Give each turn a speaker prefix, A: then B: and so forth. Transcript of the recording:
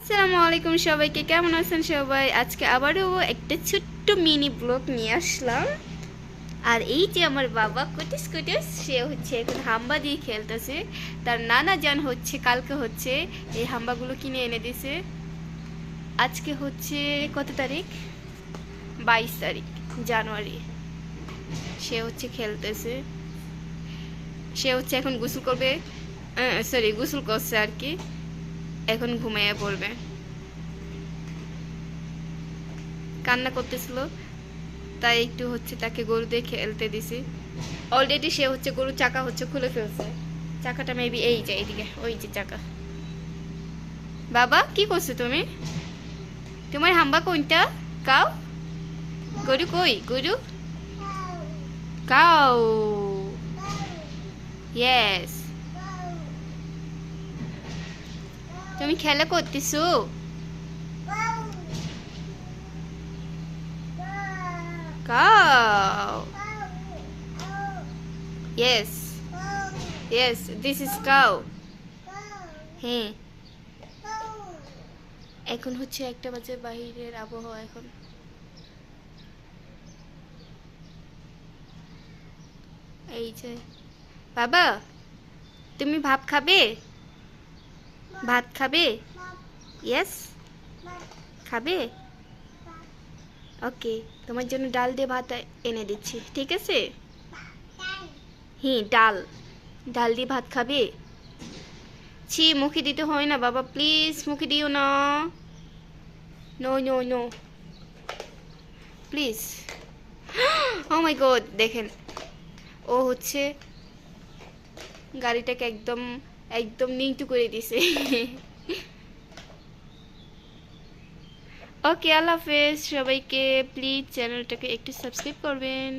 A: আসসালামু আলাইকুম সবাইকে, কেমন আছেন সবাই? আজকে আবারও একটা ছোট্ট মিনি ব্লগ নিয়ে আসলাম। আর এই যে আমার বাবা কুটিস কুটিস, সে হচ্ছে এখন হাম্বা দিয়ে খেলতেছে। তার নানা জান হচ্ছে কালকে হচ্ছে এই হাম্বাগুলো কিনে এনে দিছে। আজকে হচ্ছে কত তারিখ? 22 তারিখ জানুয়ারি। সে হচ্ছে খেলতেছে। সে হচ্ছে এখন গোসল করবে, সরি গোসল করছে আর কি। এখন ঘুমাইয়া পড়বে। কান্না করতেছিল, তাই একটু হচ্ছে তাকে গরু দিয়ে খেলতে দিছি। অলরেডি সে হচ্ছে গরুর চাকা হচ্ছে খুলে ফেলছে। চাকাটা মেবি এই যে এইদিকে, ওই যে চাকা। বাবা কি করছো তুমি? তোমার হাম্বা কোনটা? কাউ? গরু কই? গরু কাউ। ইয়েস। তুমি খেলা করতেছো? Cow. Yes, yes, this is cow. হ্যাঁ, এখন হচ্ছে 1টা বাজে, বাহিরের আবহাওয়া এখন। এই যে বাবা, তুমি ভাত খাবে? ভাত খাবে? ইয়েস, খাবে? ওকে, তোমার জন্য ডাল দিয়ে ভাত এনে দিচ্ছি, ঠিক আছে? হ্যাঁ, ডাল। ডাল দিয়ে ভাত খাবে? ছি, মুখে দিতে হয় না বাবা, প্লিজ মুখে দিও না। No no no, please. Oh my god, দেখেন ও হচ্ছে গাড়িটাকে একদম একদম নিচু করে দিছে। ওকে, আল্লাহ হাফেজ সবাইকে। প্লিজ চ্যানেলটাকে একটু সাবস্ক্রাইব করবেন।